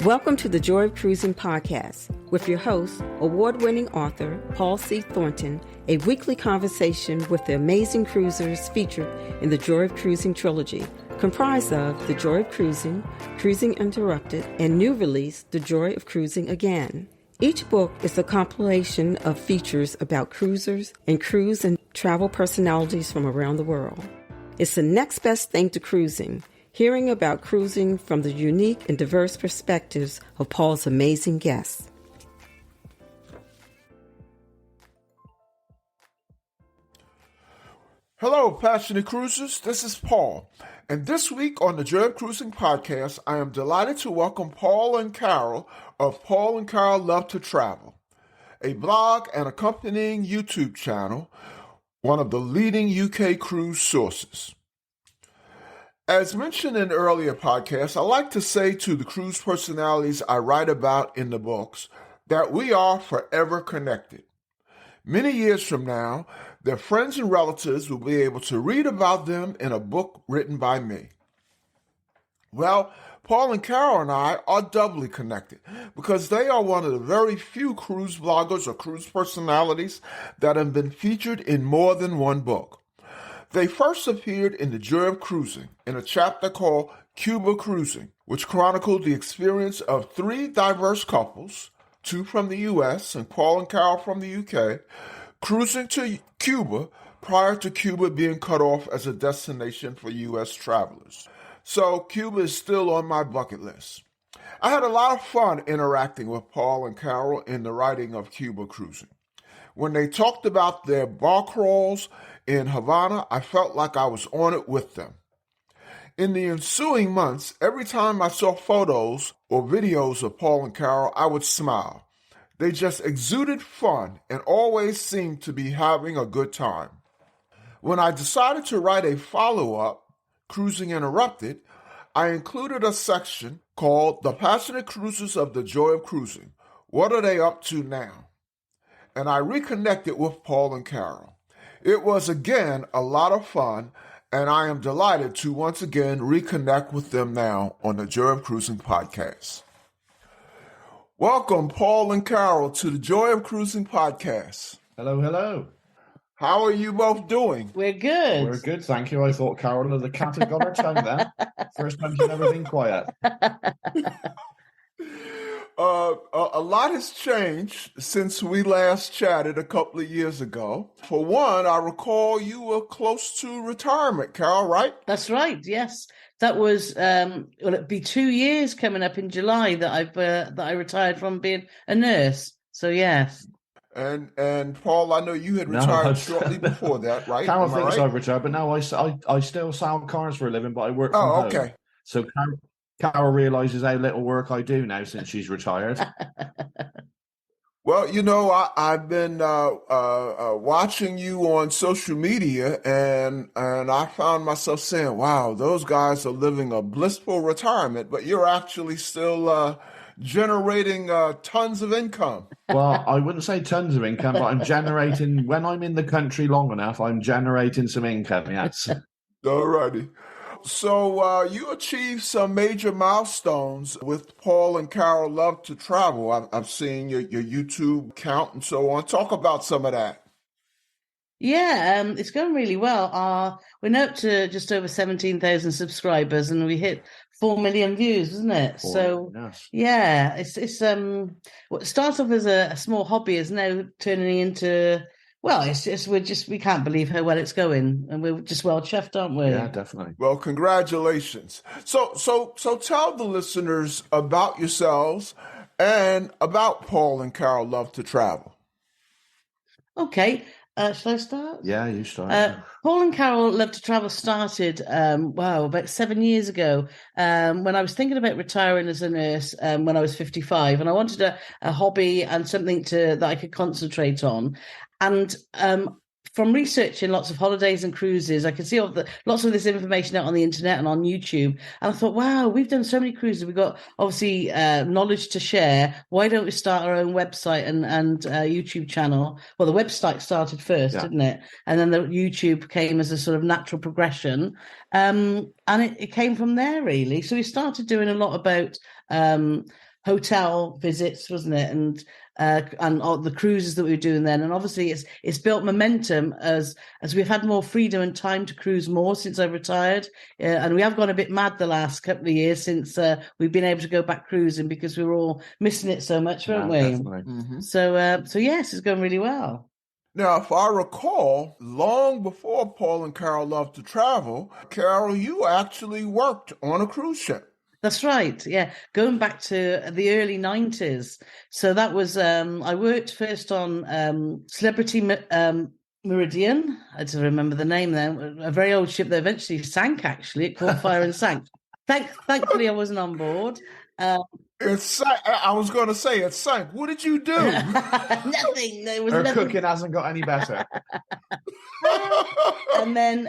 Welcome to the Joy of Cruising podcast with your host, award-winning author Paul C. Thornton, a weekly conversation with the amazing cruisers featured in the Joy of Cruising trilogy, comprised of The Joy of Cruising, Cruising Interrupted, and new release, The Joy of Cruising Again. Each book is a compilation of features about cruisers and cruise and travel personalities from around the world. It's the next best thing to cruising, hearing about cruising from the unique and diverse perspectives of Paul's amazing guests. Hello, passionate cruisers. This is Paul. And this week on the Joy of Cruising podcast, I am delighted to welcome Paul and Carole of Paul and Carole Love to Travel, a blog and accompanying YouTube channel, one of the leading UK cruise sources. As mentioned in earlier podcasts, I like to say to the cruise personalities I write about in the books that we are forever connected. Many years from now, their friends and relatives will be able to read about them in a book written by me. Well, Paul and Carole and I are doubly connected because they are one of the very few cruise bloggers or cruise personalities that have been featured in more than one book. They first appeared in The Joy of Cruising in a chapter called Cuba Cruising, which chronicled the experience of three diverse couples, two from the U.S. and Paul and Carole from the U.K., cruising to Cuba prior to Cuba being cut off as a destination for U.S. travelers. So Cuba is still on my bucket list. I had a lot of fun interacting with Paul and Carole in the writing of Cuba Cruising. When they talked about their bar crawls in Havana, I felt like I was on it with them. In the ensuing months, every time I saw photos or videos of Paul and Carole, I would smile. They just exuded fun and always seemed to be having a good time. When I decided to write a follow-up, Cruising Interrupted, I included a section called The Passionate Cruisers of the Joy of Cruising. What are they up to now? And I reconnected with Paul and Carole. It was again a lot of fun, and I am delighted to once again reconnect with them now on the Joy of Cruising podcast. Welcome, Paul and Carole, to the Joy of Cruising podcast. Hello, hello. How are you both doing? We're good. We're good, thank you. I thought Carole the cat had got her tongue there. First time she's ever been quiet. A lot has changed since we last chatted a couple of years ago. For one, I recall you were close to retirement, Carole, right? That's right, yes. That was, it'd be 2 years coming up in July that I retired from being a nurse. So, yes. And Paul, I know you had retired shortly before that, right? Carole thinks I've retired, but no, I still sell cars for a living, but I work from home. Okay. So Carole realizes how little work I do now since she's retired. Well, you know, I've been watching you on social media, and I found myself saying, wow, those guys are living a blissful retirement, but you're actually still generating tons of income. Well, I wouldn't say tons of income, but I'm generating, when I'm in the country long enough, I'm generating some income, yes. All righty. So you achieved some major milestones with Paul and Carole Love to Travel. I've seen your YouTube account and so on. Talk about some of that. Yeah, it's going really well. We're now up to just over 17,000 subscribers, and we hit 4 million views, isn't it? So, yes. Yeah, it's what starts off as a small hobby is now turning into. Well, we can't believe how well it's going, and we're just well chuffed, aren't we? Yeah, definitely. Well, congratulations. So tell the listeners about yourselves and about Paul and Carole Love to Travel. Okay, shall I start? Yeah, you start. Paul and Carole Love to Travel started, about 7 years ago, when I was thinking about retiring as a nurse when I was 55, and I wanted a hobby and something that I could concentrate on. And from researching lots of holidays and cruises, I could see lots of this information out on the internet and on YouTube. And I thought, wow, we've done so many cruises. We've got, obviously, knowledge to share. Why don't we start our own website and YouTube channel? Well, the website started first, didn't it? And then the YouTube came as a sort of natural progression. And it came from there, really. So we started doing a lot about hotel visits, wasn't it? And all the cruises that we were doing then, and obviously it's built momentum as we've had more freedom and time to cruise more since I've retired, and we have gone a bit mad the last couple of years since we've been able to go back cruising because we were all missing it so much, weren't we? Definitely. Mm-hmm. So yes, it's going really well. Now, if I recall, long before Paul and Carole Love to Travel, Carole, you actually worked on a cruise ship. That's right. Yeah. Going back to the early 90s. So that was, I worked first on Celebrity Meridian. I don't remember the name then. A very old ship that eventually sank, actually. It caught fire and sank. Thankfully, I wasn't on board. It sank. I was going to say it sank. What did you do? Nothing. There was Her nothing. cooking hasn't got any better. And then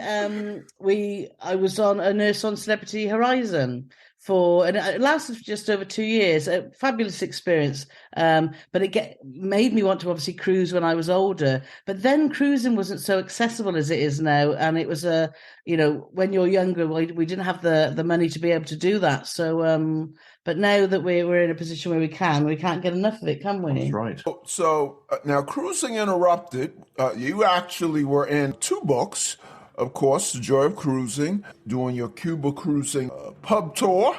I was on a nurse on Celebrity Horizon and it lasted for just over 2 years. A fabulous experience, but it made me want to obviously cruise when I was older. But then cruising wasn't so accessible as it is now, and it was when you're younger, we didn't have the money to be able to do that. So, but now that we're in a position where we can't get enough of it, can we? That's right. So now, Cruising Interrupted, you actually were in 2 books. Of course, The Joy of Cruising, doing your Cuba Cruising pub tour,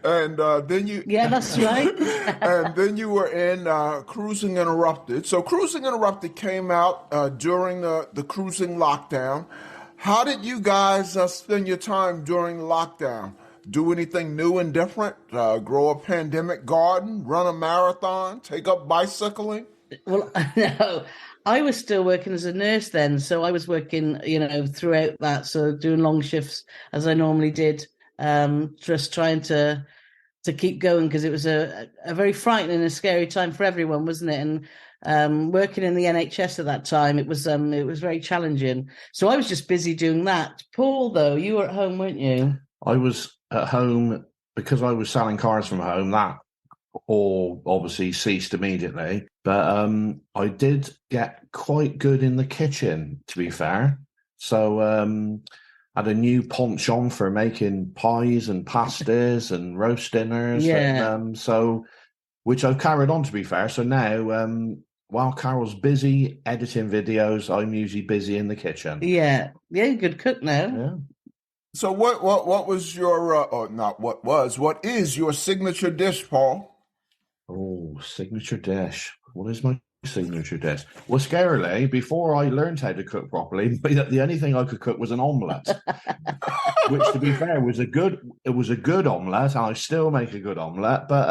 and then you... Yeah, that's right. And then you were in Cruising Interrupted. So Cruising Interrupted came out during the cruising lockdown. How did you guys spend your time during lockdown? Do anything new and different? Grow a pandemic garden? Run a marathon? Take up bicycling? Well, no. I was still working as a nurse then, so I was working, throughout that, so doing long shifts as I normally did, just trying to keep going because it was a very frightening and scary time for everyone, wasn't it? And working in the NHS at that time, it was very challenging. So I was just busy doing that. Paul, though, you were at home, weren't you? I was at home because I was selling cars from home. That all obviously ceased immediately. But I did get quite good in the kitchen, to be fair. So had a new penchant for making pies and pastas and roast dinners. Yeah. And, which I've carried on, to be fair. So now, while Carole's busy editing videos, I'm usually busy in the kitchen. Yeah, good cook now. Yeah. So what was your, what is your signature dish, Paul? Oh, signature dish. What is my signature dish? Well, scarily, before I learned how to cook properly, the only thing I could cook was an omelette, which, to be fair, was a good omelette, and I still make a good omelette. But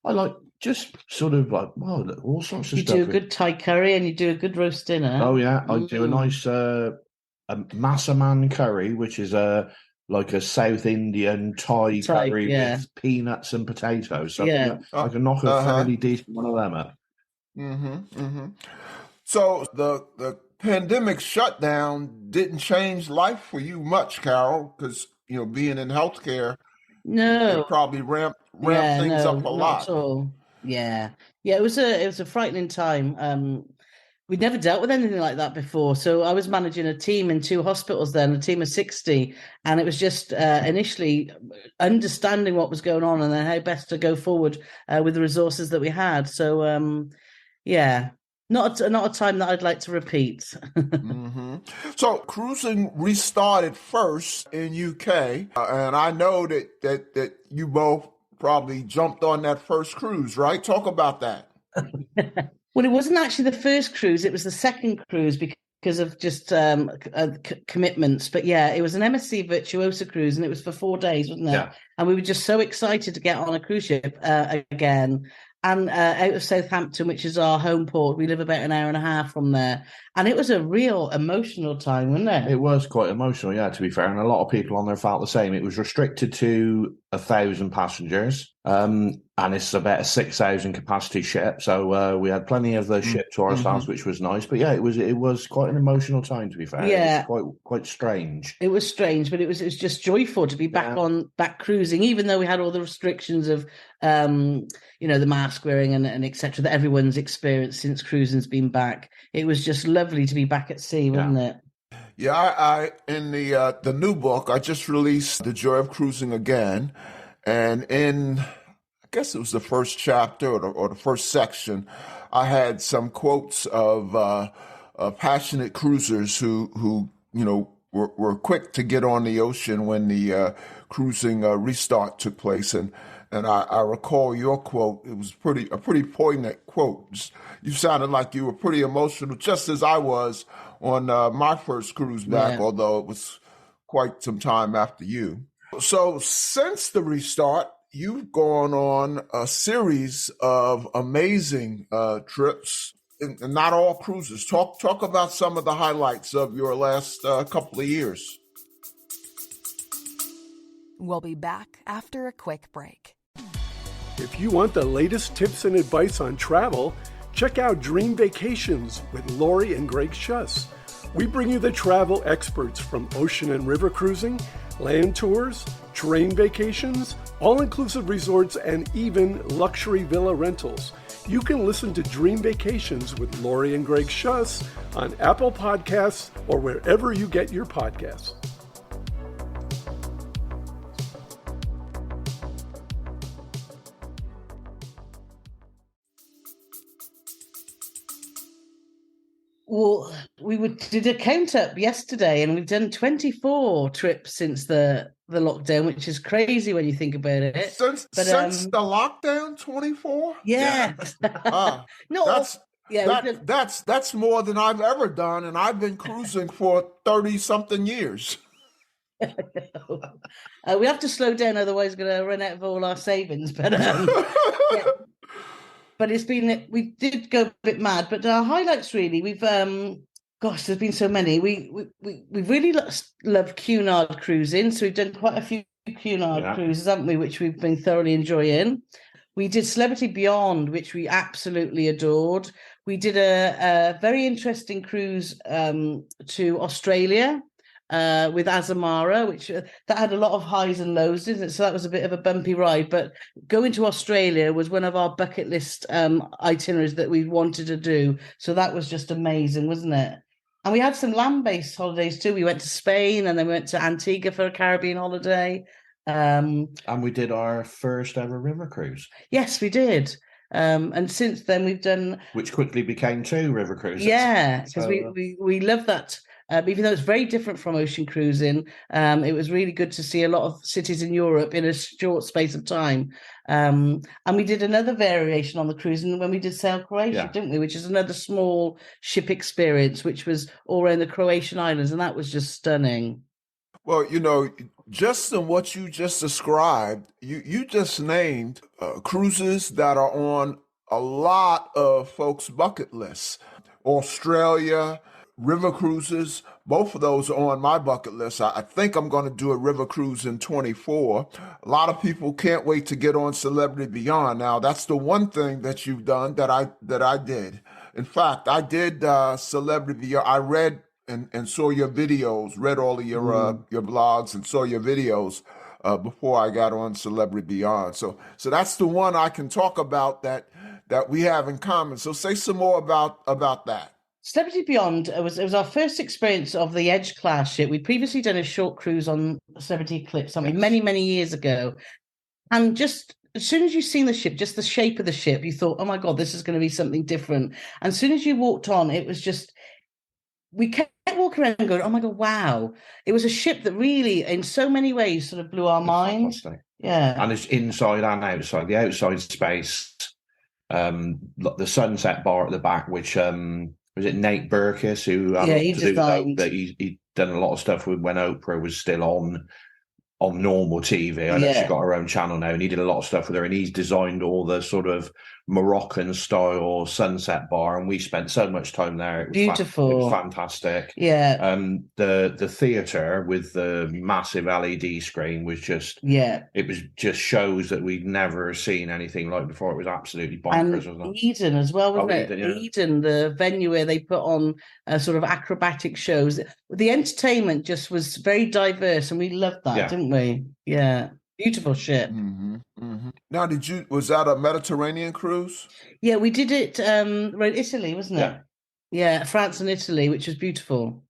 I like just sort of like all sorts of stuff. You do a good Thai curry and you do a good roast dinner. Oh yeah, I do a nice a massaman curry, which is like a South Indian Thai curry with peanuts and potatoes. So I can knock a fairly decent one of them up. Mm-hmm, mm-hmm. So the pandemic shutdown didn't change life for you much, Carole, because being in healthcare, it probably ramped things up a lot. Not at all. Yeah. It was a frightening time. We'd never dealt with anything like that before. So I was managing a team in 2 hospitals then, a team of 60. And it was just initially understanding what was going on and then how best to go forward with the resources that we had. So, not a time that I'd like to repeat. Mm-hmm. So cruising restarted first in UK. And I know that you both probably jumped on that first cruise, right? Talk about that. Well, it wasn't actually the first cruise. It was the second cruise because of just commitments. But yeah, it was an MSC Virtuosa cruise and it was for 4 days, wasn't it? Yeah. And we were just so excited to get on a cruise ship again. And out of Southampton, which is our home port, we live about an hour and a half from there. And it was a real emotional time, wasn't it? It was quite emotional, yeah, to be fair. And a lot of people on there felt the same. It was restricted to 1,000 passengers. And it's about a 6,000 capacity ship. So we had plenty of the ship to ourselves, which was nice. But yeah, it was quite an emotional time, to be fair. Yeah. It was quite strange. It was strange, but it was just joyful to be back cruising, even though we had all the restrictions of the mask wearing and etc. that everyone's experienced since cruising's been back. It was just lovely to be back at sea, wasn't it? Yeah, I in the new book, I just released The Joy of Cruising again, and in guess it was the first chapter or the first section, I had some quotes of passionate cruisers who were quick to get on the ocean when the cruising restart took place. And I recall your quote. It was a pretty poignant quote. You sounded like you were pretty emotional, just as I was on my first cruise back, although it was quite some time after you. So since the restart, you've gone on a series of amazing trips, and not all cruises. Talk about some of the highlights of your last couple of years. We'll be back after a quick break. If you want the latest tips and advice on travel, check out Dream Vacations with Lori and Greg Schuss. We bring you the travel experts from ocean and river cruising, land tours, terrain vacations, all-inclusive resorts, and even luxury villa rentals. You can listen to Dream Vacations with Lori and Greg Schuss on Apple Podcasts or wherever you get your podcasts. Well, did a count up yesterday, and we've done 24 trips since the lockdown, which is crazy when you think about it. Since the lockdown, 24? Yeah. That's more than I've ever done, and I've been cruising for 30-something years. We have to slow down, otherwise we're going to run out of all our savings. But But we did go a bit mad, but our highlights really, there's been so many. We really love Cunard cruising. So we've done quite a few Cunard cruises, haven't we, which we've been thoroughly enjoying. We did Celebrity Beyond, which we absolutely adored. We did a very interesting cruise to Australia with Azamara, which that had a lot of highs and lows, didn't it? So that was a bit of a bumpy ride. But going to Australia was one of our bucket list itineraries that we wanted to do. So that was just amazing, wasn't it? And we had some land-based holidays too. We went to Spain, and then we went to Antigua for a Caribbean holiday. And we did our first ever river cruise. Yes, we did. And since then we've done, which quickly became 2 river cruises. Yeah, because we love that. Even though it's very different from ocean cruising, it was really good to see a lot of cities in Europe in a short space of time. And we did another variation on the cruising when we did Sail Croatia, didn't we? Which is another small ship experience, which was all around the Croatian islands, and that was just stunning. Well, just in what you just described, you just named cruises that are on a lot of folks' bucket lists. Australia, river cruises, both of those are on my bucket list. I think I'm going to do a river cruise in 24. A lot of people can't wait to get on Celebrity Beyond. Now, that's the one thing that you've done that I did. In fact, I did Celebrity Beyond. I read and saw your videos, read all of your blogs and saw your videos before I got on Celebrity Beyond. So that's the one I can talk about that we have in common. So say some more about that. Celebrity Beyond, it was our first experience of the Edge class ship. We'd previously done a short cruise on Celebrity Eclipse, many years ago. And just as soon as you've seen the ship, just the shape of the ship, you thought, oh my God, this is going to be something different. And as soon as you walked on, it was just, we kept walking around and going, oh my God, wow. It was a ship that really, in so many ways, sort of blew our minds. Fantastic. Yeah. And it's inside and outside. The outside space, the sunset bar at the back, which was it Nate Burgess who he designed that he'd done a lot of stuff with when Oprah was still on normal TV. I know she's got her own channel now, and he did a lot of stuff with her, and he's designed all the sort of Moroccan style sunset bar, and we spent so much time there. It was beautiful. It was fantastic. Yeah. The theatre with the massive LED screen was just it was just shows that we'd never seen anything like before. It was absolutely bonkers. And Eden as well, wasn't it? Eden, the venue where they put on sort of acrobatic shows. The entertainment just was very diverse, and we loved that, didn't we? Yeah. Beautiful ship. Mm-hmm, mm-hmm. Now, was that a Mediterranean cruise? Yeah, we did it around Italy, wasn't it? Yeah, France and Italy, which was beautiful.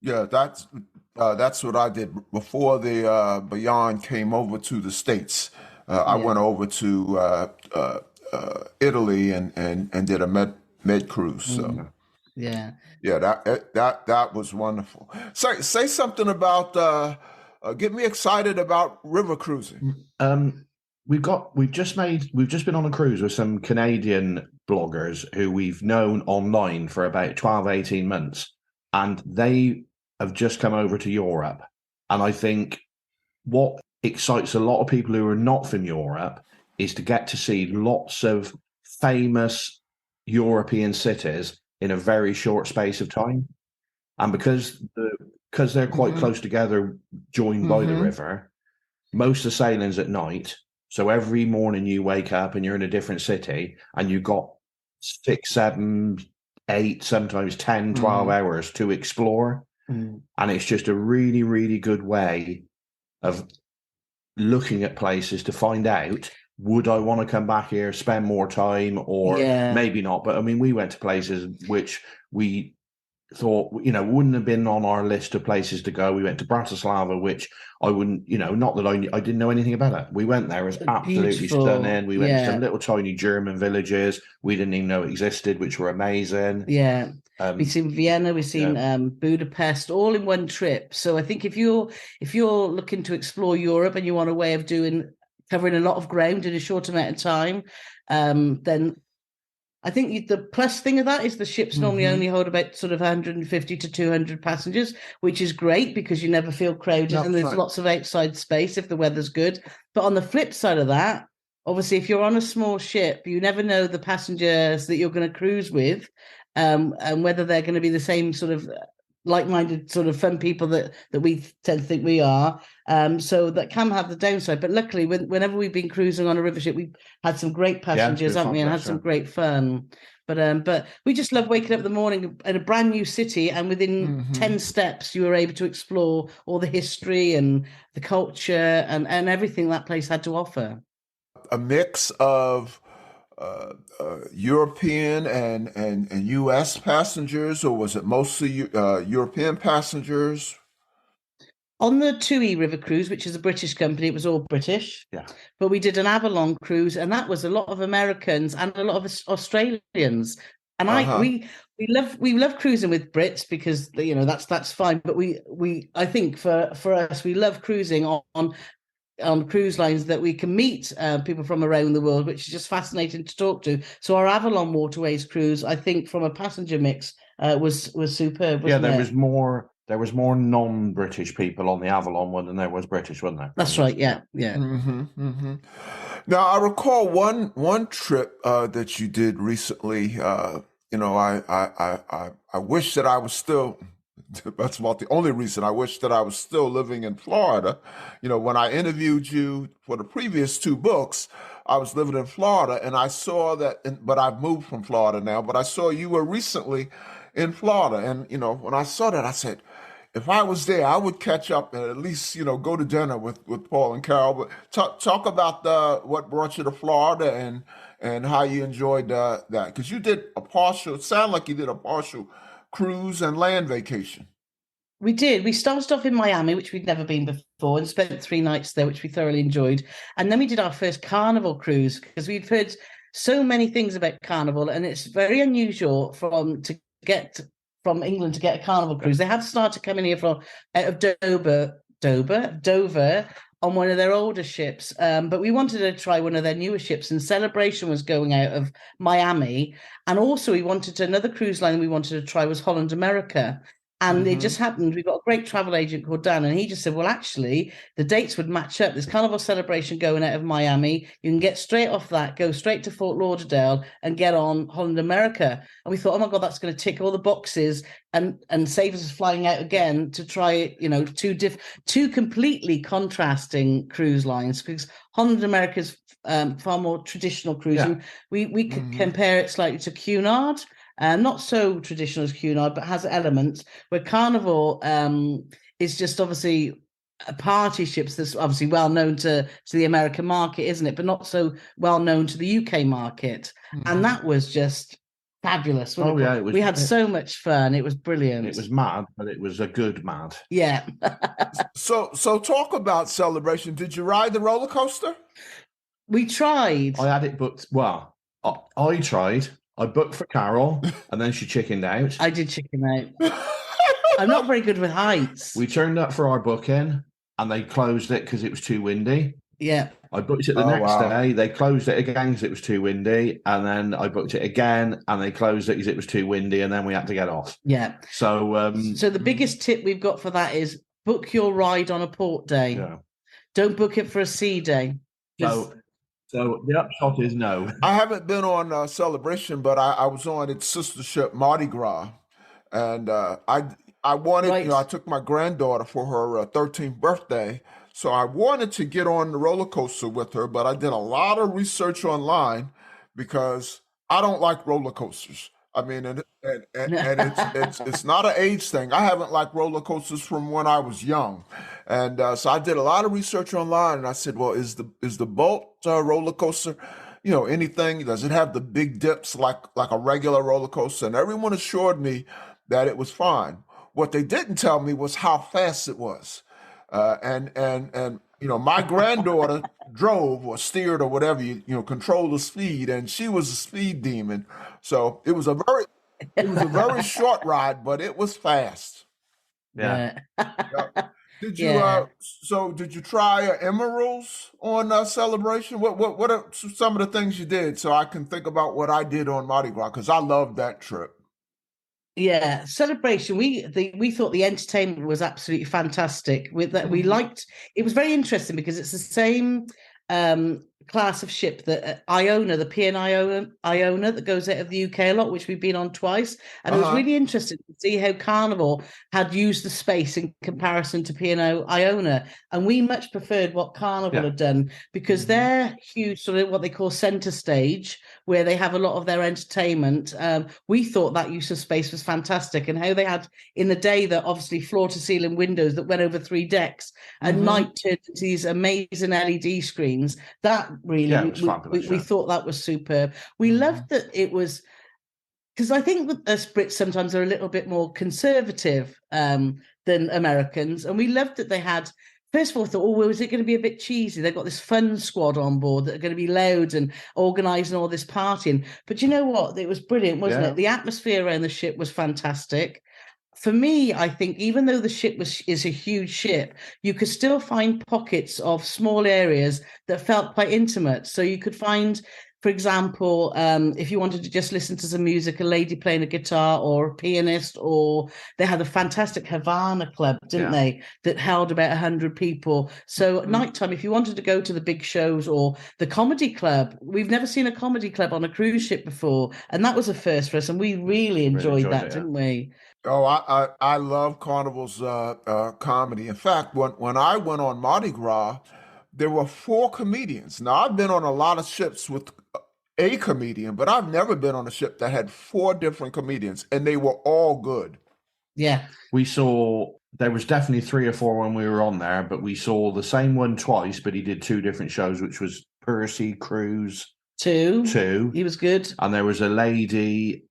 Yeah, that's what I did before the Beyond came over to the States. I went over to Italy and did a med cruise. So Yeah. yeah, that was wonderful. Say something about get me excited about river cruising. We've just been on a cruise with some Canadian bloggers who we've known online for about 12, 18 months, and they have just come over to Europe. And I think what excites a lot of people who are not from Europe is to get to see lots of famous European cities in a very short space of time. And because they're quite close together, joined by the river, most of the sailing's at night. So every morning you wake up and you're in a different city and you've got 6, 7, 8, sometimes 10, 12 hours to explore. And it's just a really, really good way of looking at places to find out, would I want to come back here, spend more time, or maybe not. But I mean, we went to places which we thought, wouldn't have been on our list of places to go. We went to Bratislava, which I wouldn't, not that I didn't know anything about it. We went there, it was absolutely Beautiful. stunning. We went to some little tiny German villages we didn't even know existed, which were amazing. Yeah. We've seen Vienna, we've seen Budapest, all in one trip. So I think if you're looking to explore Europe and you want a way of covering a lot of ground in a short amount of time, then I think the plus thing of that is the ships normally only hold about sort of 150 to 200 passengers, which is great because you never feel crowded and there's lots of outside space if the weather's good. But on the flip side of that, obviously, if you're on a small ship, you never know the passengers that you're going to cruise with, and whether they're going to be the same sort of like-minded sort of fun people that we tend to think we are. So that can have the downside. But luckily, whenever we've been cruising on a river ship, we've had some great passengers, haven't we? And had some great fun. But we just love waking up in the morning in a brand new city, and within 10 steps, you were able to explore all the history and the culture and everything that place had to offer. A mix of European and U.S. passengers, or was it mostly European passengers? On the TUI River Cruise, which is a British company, it was all British. Yeah. But we did an Avalon cruise, and that was a lot of Americans and a lot of Australians. And we love cruising with Brits because that's fine. But I think for us, we love cruising on cruise lines that we can meet people from around the world, which is just fascinating to talk to. So our Avalon Waterways cruise, I think, from a passenger mix, was superb. There was more non-British people on the Avalon one than there was British, wasn't there? That's right. Yeah. Now I recall one trip that you did recently. I wish that I was still. That's about the only reason I wish that I was still living in Florida. When I interviewed you for the previous 2 books, I was living in Florida, and I saw that, but I've moved from Florida now, but I saw you were recently in Florida. And, when I saw that, I said, if I was there, I would catch up and at least, go to dinner with Paul and Carole. But talk about what brought you to Florida and how you enjoyed that. Because you did it sounded like you did a partial cruise and land vacation. We did. We started off in Miami, which we'd never been before, and spent 3 nights there, which we thoroughly enjoyed. And then we did our first Carnival cruise because we'd heard so many things about Carnival, and it's very unusual to get from England to get a Carnival cruise. They had to start to come in here out of Dover on one of their older ships. But we wanted to try one of their newer ships, and Celebration was going out of Miami. And also another cruise line we wanted to try was Holland America. And it just happened. We've got a great travel agent called Dan, and he just said, well, actually, the dates would match up. There's Carnival Celebration going out of Miami. You can get straight off that, go straight to Fort Lauderdale and get on Holland America. And we thought, oh, my God, that's going to tick all the boxes and save us flying out again to try, two completely contrasting cruise lines, because Holland America's far more traditional cruising. Yeah. We could compare it slightly to Cunard. Not so traditional as Cunard, but has elements where Carnival is just obviously a party ships that's obviously well known to the American market, isn't it? But not so well known to the UK market. And that was just fabulous. We had so much fun. It was brilliant. It was mad, but it was a good mad. Yeah. So talk about Celebration. Did you ride the roller coaster? We tried. I had it booked. Well, I tried. I booked for Carole, and then she chickened out. I did chicken out. I'm not very good with heights. We turned up for our booking, and they closed it because it was too windy. Yeah. I booked it the next day. They closed it again because it was too windy, and then I booked it again, and they closed it because it was too windy, and then we had to get off. Yeah. So, so the biggest tip we've got for that is book your ride on a port day. Yeah. Don't book it for a sea day. So the upshot is no. I haven't been on Celebration, but I was on its sister ship, Mardi Gras, and I wanted, Right. I took my granddaughter for her 13th birthday, so I wanted to get on the roller coaster with her, but I did a lot of research online because I don't like roller coasters. I mean, and it's not an age thing. I haven't liked roller coasters from when I was young, and so I did a lot of research online. And I said, "Well, is the Bolt roller coaster, anything? Does it have the big dips like a regular roller coaster?" And everyone assured me that it was fine. What they didn't tell me was how fast it was, and my granddaughter drove or steered or whatever controlled the speed, and she was a speed demon. So it was a very short ride, but it was fast. Yeah. Yep. Did you Yeah. did you try Emeralds on Celebration? What are some of the things you did so I can think about what I did on Mardi Gras, because I loved that trip. Yeah, Celebration. We thought the entertainment was absolutely fantastic. With that, we liked. It was very interesting because it's the same class of ship that Iona, the P and Iona that goes out of the UK a lot, which we've been on twice, and it was really interesting to see how Carnival had used the space in comparison to P and Iona, and we much preferred what Carnival had done because they're huge, sort of what they call centre stage, where they have a lot of their entertainment. We thought that use of space was fantastic, and how they had in the day that obviously floor to ceiling windows that went over 3 decks, and night turned into these amazing LED screens. That really, it was fabulous, we thought that was superb. We loved that it was, because I think that us Brits sometimes are a little bit more conservative than Americans, and we loved that they had. First of all, I thought, well, is it going to be a bit cheesy? They've got this fun squad on board that are going to be loud and organising all this partying. But you know what? It was brilliant, wasn't it? The atmosphere around the ship was fantastic. For me, I think even though the ship is a huge ship, you could still find pockets of small areas that felt quite intimate. So you could find, for example, if you wanted to just listen to some music, a lady playing a guitar or a pianist, or they had a fantastic Havana club, didn't they, that held about 100 people. So at nighttime, if you wanted to go to the big shows or the comedy club, we've never seen a comedy club on a cruise ship before. And that was a first for us. And we really enjoyed that, didn't we? Oh, I love Carnival's comedy. In fact, when I went on Mardi Gras, there were 4 comedians. Now, I've been on a lot of ships with a comedian, but I've never been on a ship that had 4 different comedians, and they were all good. Yeah. We saw, there was definitely 3 or 4 when we were on there, but we saw the same one twice, but he did 2 different shows, which was Percy Cruise 2. He was good. And there was a lady,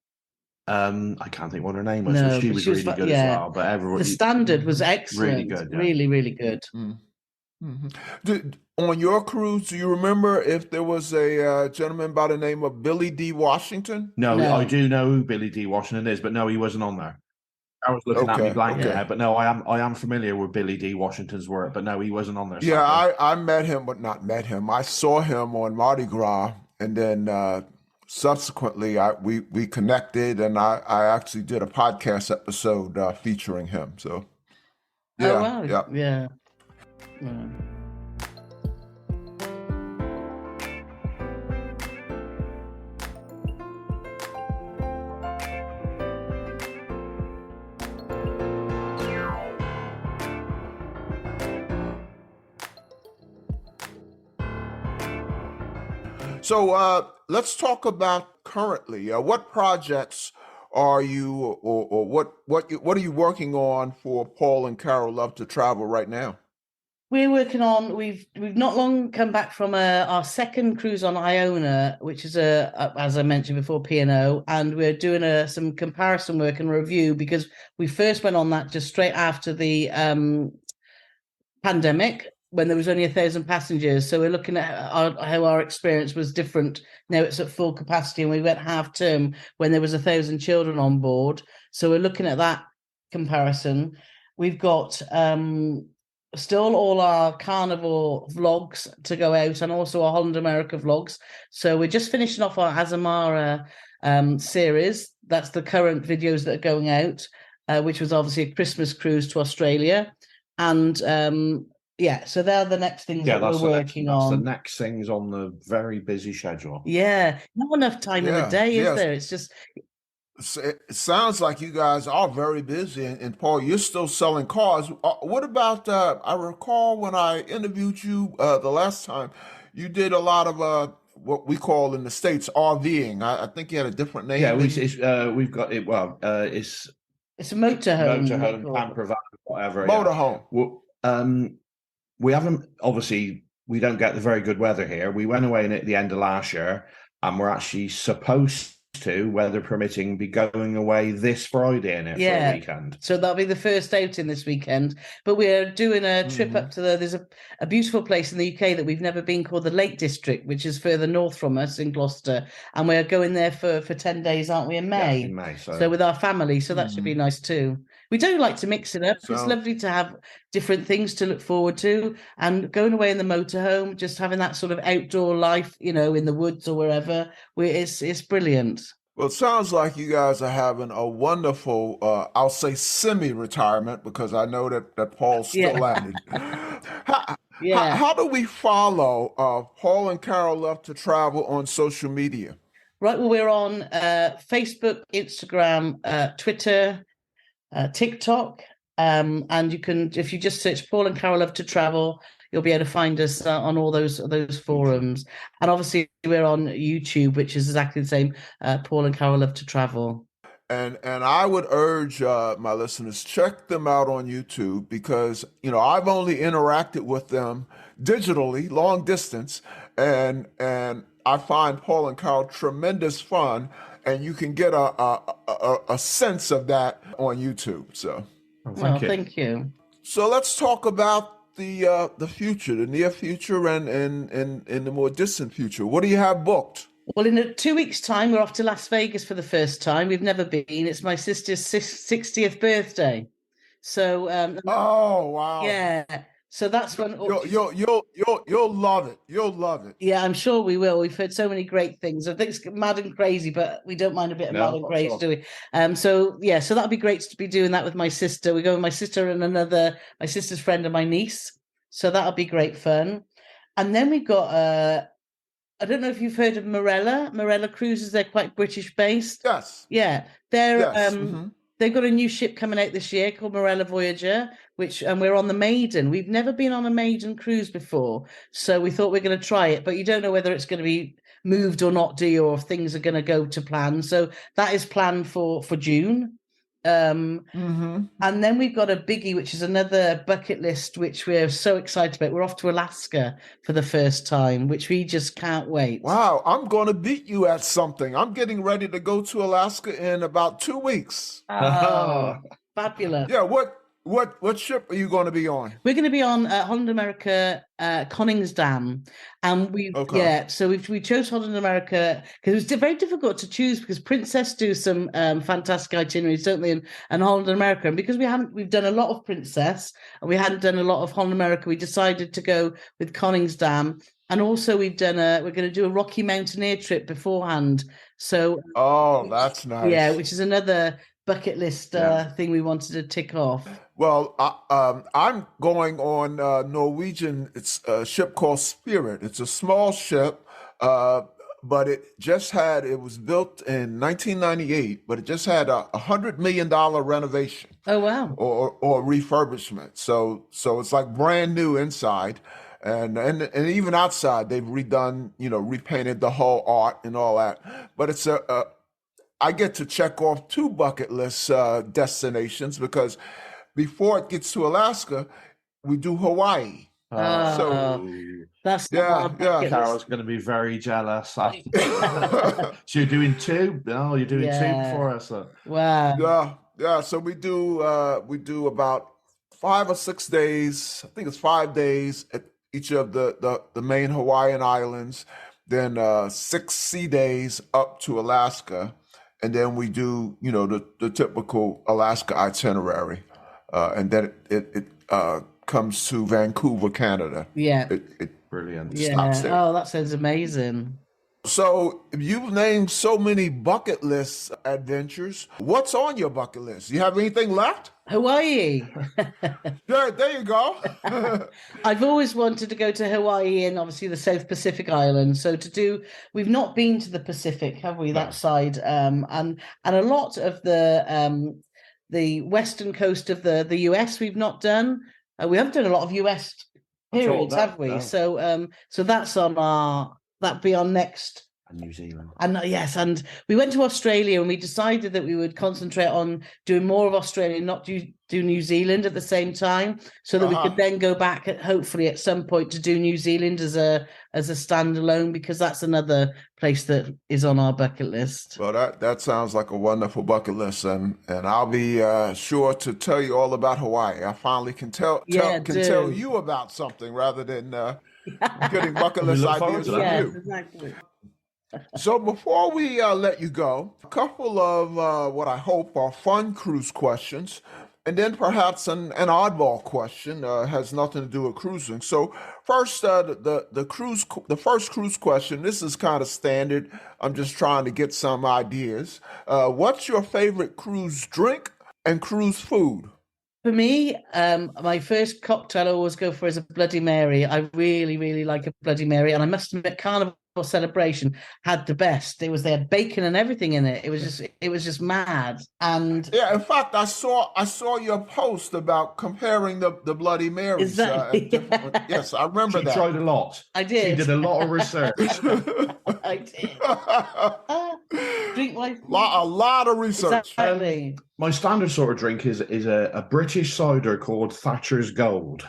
I can't think what her name was, but she was really good as well. But everybody, the standard was excellent. Really good. Yeah. Really, really good. On your cruise, do you remember if there was a gentleman by the name of Billy D. Washington? No, I do know who Billy D. Washington is, but no, he wasn't on there. I was looking at me blankly, but no, I am familiar with Billy D. Washington's work, but no, he wasn't on there. Yeah, I met him, but not met him. I saw him on Mardi Gras, and then subsequently we connected, and I actually did a podcast episode featuring him. So Yeah. So let's talk about currently. What projects are you, or what are you working on for Paul and Carole Love to Travel right now? We're working on. We've not long come back from our second cruise on Iona, which is as I mentioned before, P&O, and we're doing some comparison work and review because we first went on that just straight after the pandemic. when there was only 1,000 passengers. So we're looking at how our experience was different. Now it's at full capacity, and we went half term when there was 1,000 children on board. So we're looking at that comparison. We've got still all our carnival vlogs to go out, and also our Holland America vlogs. So we're just finishing off our Azamara series. That's the current videos that are going out, which was obviously a Christmas cruise to Australia. And so they're the next things that we're working on. That's the next things on the very busy schedule. Yeah, not enough time in the day, is there? It's just... It sounds like you guys are very busy, and Paul, you're still selling cars. What about, I recall when I interviewed you the last time, you did a lot of what we call in the States RVing. I think you had a different name. Yeah, we've got it. Well, it's a motorhome, camper van, whatever. Motorhome. Well, we haven't, obviously, we don't get the very good weather here. We went away at the end of last year, and we're actually supposed to, weather permitting, be going away this Friday in it for a weekend. So that'll be the first outing this weekend. But we're doing a trip up to there's a beautiful place in the UK that we've never been, called the Lake District, which is further north from us in Gloucester. And we're going there for 10 days, aren't we, in May? Yeah, in May. So with our family. So that should be nice too. We do like to mix it up. It's lovely to have different things to look forward to, and going away in the motorhome, just having that sort of outdoor life, in the woods or wherever. It's brilliant. Well, it sounds like you guys are having a wonderful, I'll say semi-retirement, because I know that Paul's still at it. How do we follow Paul and Carole Love to Travel on social media? Right, well, we're on Facebook, Instagram, Twitter, TikTok, and you can, if you just search Paul and Carole Love to Travel, you'll be able to find us on all those forums. And obviously we're on YouTube, which is exactly the same, Paul and Carole Love to Travel. And I would urge my listeners, check them out on YouTube, because I've only interacted with them digitally, long distance, and I find Paul and Carole tremendous fun, and you can get a sense of that on YouTube. So, thank you. So let's talk about the future, the near future, and the more distant future. What do you have booked? Well, in 2 weeks' time, we're off to Las Vegas for the first time. We've never been. It's my sister's 60th birthday. So, oh wow, yeah. So that's when you'll love it. You'll love it. Yeah, I'm sure we will. We've heard so many great things. I think it's mad and crazy, but we don't mind a bit of mad and crazy, do we? So that'll be great to be doing that with my sister. We go with my sister and my sister's friend and my niece. So that'll be great fun. And then we've got I don't know if you've heard of Marella Cruises. They're quite British based. Yes. Yeah, they've got a new ship coming out this year called Marella Voyager, and we're on the Maiden. We've never been on a Maiden cruise before, so we thought we're going to try it, but you don't know whether it's going to be moved or not, do you, or if things are going to go to plan. So that is planned for June. And then we've got a biggie, which is another bucket list, which we're so excited about. We're off to Alaska for the first time, which we just can't wait. Wow, I'm going to beat you at something. I'm getting ready to go to Alaska in about 2 weeks. Oh, fabulous. Yeah, what ship are you going to be on? We're going to be on Holland America Koningsdam, and we chose Holland America because it was very difficult to choose, because Princess do some fantastic itineraries, don't they? And Holland America, and because we've done a lot of Princess and we hadn't done a lot of Holland America, we decided to go with Koningsdam. And also we're going to do a Rocky Mountaineer trip beforehand. So that's nice. Yeah, which is another bucket list thing we wanted to tick off. Well, I'm going on Norwegian. It's a ship called Spirit. It's a small ship, but it was built in 1998, but it just had a $100 million renovation. Oh, wow. Or refurbishment. So it's like brand new inside. And even outside, they've redone, repainted the whole art and all that. But it's I get to check off 2 bucket list destinations, because before it gets to Alaska, we do Hawaii. That's Carole's going to be very jealous. So you're doing 2? No, you're doing 2 before us. Wow. Yeah. So we do about 5 or 6 days. I think it's 5 days at each of the main Hawaiian islands, then 6 sea days up to Alaska, and then we do the typical Alaska itinerary, and then it comes to Vancouver, Canada. Yeah. It Brilliant. stops there. Oh, that sounds amazing. So you've named so many bucket list adventures. What's on your bucket list? You have anything left? Hawaii. There you go. I've always wanted to go to Hawaii and obviously the South Pacific Islands. So we've not been to the Pacific, have we? That side, and a lot of the western coast of the US we've not done. We haven't done a lot of US periods, have we? No. So that's on that'd be our next. And New Zealand. And yes, and we went to Australia and we decided that we would concentrate on doing more of Australia, not do New Zealand at the same time, so that we could then go back hopefully at some point to do New Zealand as a standalone, because that's another place that is on our bucket list. Well, that sounds like a wonderful bucket list, and I'll be sure to tell you all about Hawaii. I finally can tell you about something rather than getting bucket list ideas from you. Exactly. So before we let you go, a couple of what I hope are fun cruise questions, and then perhaps an oddball question has nothing to do with cruising. So first, the first cruise question. This is kind of standard. I'm just trying to get some ideas. What's your favorite cruise drink and cruise food? For me, my first cocktail I always go for is a Bloody Mary. I really, really like a Bloody Mary, and I must admit, Carnival Celebration had the best. They had bacon and everything in it. It was just mad. And yeah, in fact, I saw your post about comparing the Bloody Marys. Exactly. Yes, I remember that. She tried a lot. I did. She did a lot of research. I did. Drink like a lot of research. Exactly. My standard sort of drink is a British cider called Thatcher's Gold,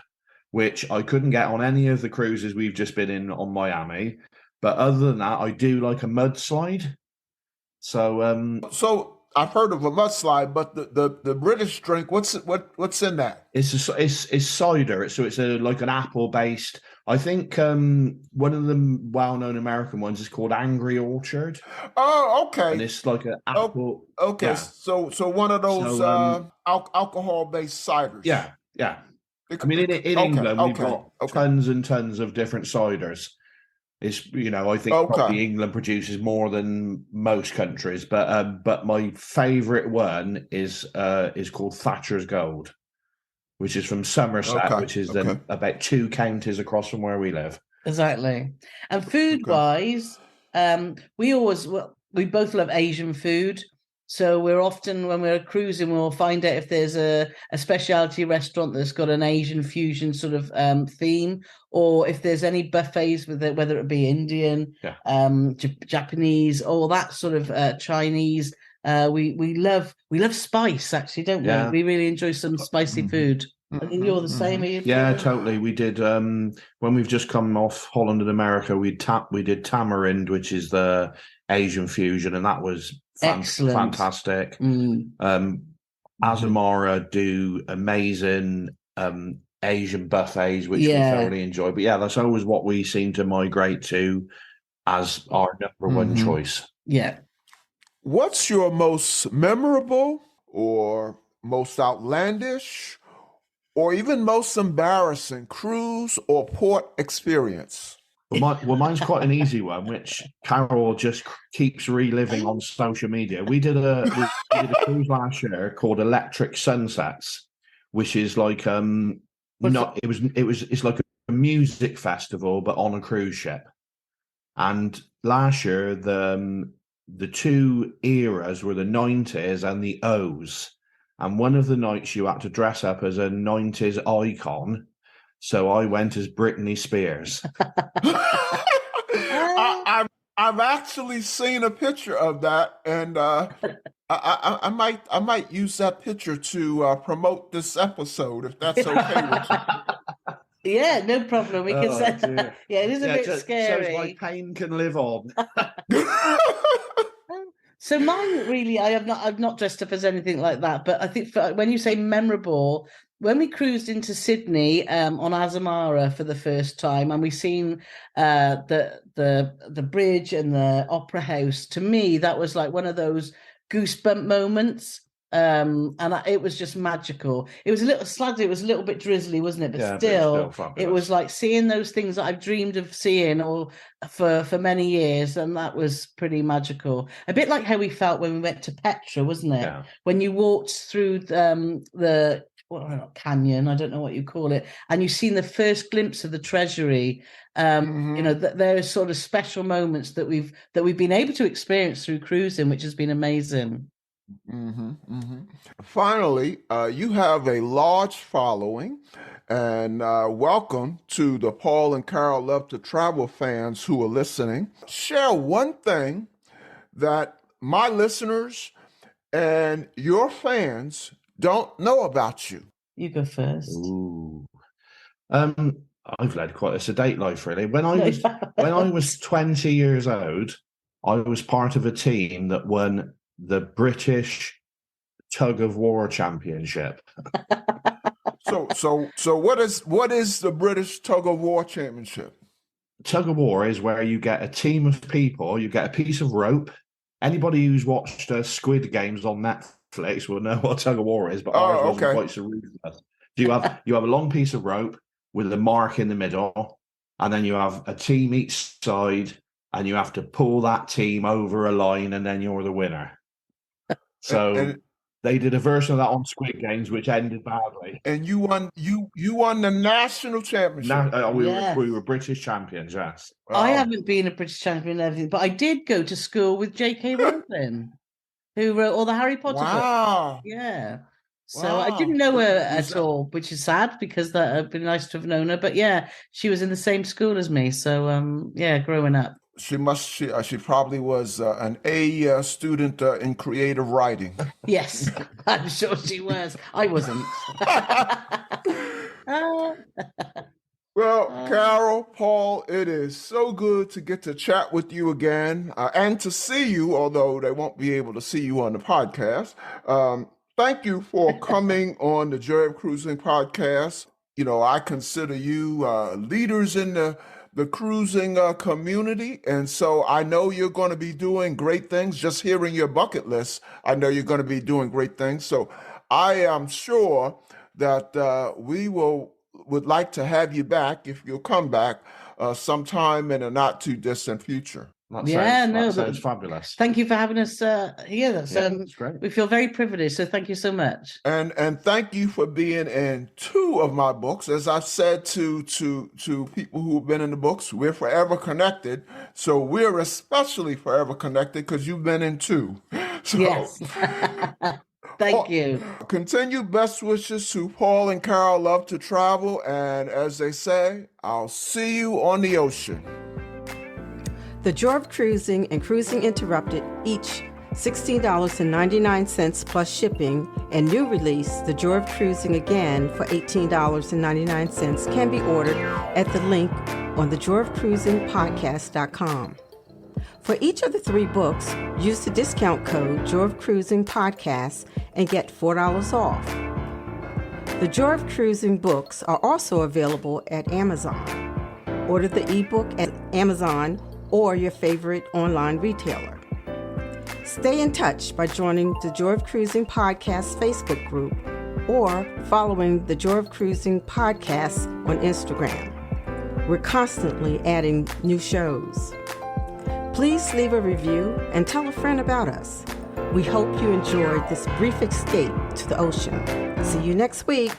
which I couldn't get on any of the cruises we've just been in on Miami. But other than that, I do like a mudslide. So I've heard of a mudslide, but the British drink, what's in that? It's cider. It's like an apple based. I think one of the well-known American ones is called Angry Orchard. Oh, okay. And it's like an apple. Okay, yeah. so one of those alcohol-based ciders. Yeah. I mean, in England, we've got tons and tons of different ciders. It's I think probably England produces more than most countries, but my favourite one is called Thatcher's Gold, which is from Somerset, which is then about 2 counties across from where we live. Exactly. And food-wise, we both love Asian food. So we're often, when we're cruising, we'll find out if there's a specialty restaurant that's got an Asian fusion sort of theme, or if there's any buffets with it, whether it be Indian, Japanese, or that sort of Chinese. We love spice, actually, don't we? Yeah. We really enjoy some spicy food. I think you're the same. Yeah, totally. We did when we've just come off Holland and America. We did tamarind, which is the Asian fusion, and that was excellent, fantastic. Azamara do amazing Asian buffets, which we thoroughly enjoy. But yeah, that's always what we seem to migrate to as our number one choice. Yeah. What's your most memorable or most outlandish or even most embarrassing cruise or port experience? Well, mine's quite an easy one, which Carole just keeps reliving on social media. We did a cruise last year called Electric Sunsets, which is like it's like a music festival but on a cruise ship. And last year the 2 eras were the 90s and the O's. And one of the nights you had to dress up as a 90s icon. So I went as Britney Spears. I've actually seen a picture of that, and I might use that picture to promote this episode, if that's okay with you. Yeah, no problem. We can send that. Yeah, it is a bit scary. Shows my pain can live on. So mine really, I've not dressed up as anything like that. But I think when you say memorable, when we cruised into Sydney on Azamara for the first time, and we seen the bridge and the opera house, to me that was like one of those goosebump moments. It was just magical. It was a little sludgy, it was a little bit drizzly, wasn't it? But still it was like seeing those things that I've dreamed of seeing all for many years, and that was pretty magical. A bit like how we felt when we went to Petra, wasn't it? Yeah. When you walked through the canyon, I don't know what you call it, and you've seen the first glimpse of the treasury. You know, there are sort of special moments that we've been able to experience through cruising, which has been amazing. Finally, you have a large following, and welcome to the Paul and Carole Love to Travel fans who are listening. Share one thing that my listeners and your fans don't know about you. You go first. Ooh. I've led quite a sedate life, really. When I was 20 years old, I was part of a team that won the British Tug of War Championship. So what is the British Tug of War Championship? Tug of War is where you get a team of people, you get a piece of rope. Anybody who's watched Squid Games on Netflix will know what tug of war is, but ours wasn't quite so ruthless. You have a long piece of rope with a mark in the middle, and then you have a team each side, and you have to pull that team over a line, and then you're the winner. So they did a version of that on Squid Games, which ended badly. And you won. You won the national championship. We were British champions. Yes. Wow. I haven't been a British champion and everything, but I did go to school with J.K. Rowling, who wrote all the Harry Potter books. Yeah. So I didn't know her at all, which is sad because that would be nice to have known her. But yeah, she was in the same school as me. So growing up. She probably was an A student in creative writing. Yes, I'm sure she was. I wasn't. Well, Carole, Paul, it is so good to get to chat with you again and to see you, although they won't be able to see you on the podcast. Thank you for coming on the Joy of Cruising podcast. You know, I consider you leaders in the cruising community, and so I know you're going to be doing great things. Just hearing your bucket list, I know you're going to be doing great things. So I am sure that we would like to have you back, if you'll come back sometime in a not too distant future. That sounds fabulous. Thank you for having us here. That's great. We feel very privileged, so thank you so much. And thank you for being in 2 of my books. As I've said to people who've been in the books, we're forever connected. So we're especially forever connected because you've been in 2. So, yes. Thank you. Continued best wishes to Paul and Carole Love to Travel. And as they say, I'll see you on the ocean. The Joy of Cruising and Cruising Interrupted, each $16.99 plus shipping, and new release, The Joy of Cruising Again for $18.99, can be ordered at the link on thejoyofcruisingpodcast.com. For each of the 3 books, use the discount code Joy of Cruising Podcast and get $4 off. The Joy of Cruising books are also available at Amazon. Order the ebook at Amazon or your favorite online retailer. Stay in touch by joining the Joy of Cruising Podcast Facebook group or following the Joy of Cruising Podcast on Instagram. We're constantly adding new shows. Please leave a review and tell a friend about us. We hope you enjoyed this brief escape to the ocean. See you next week.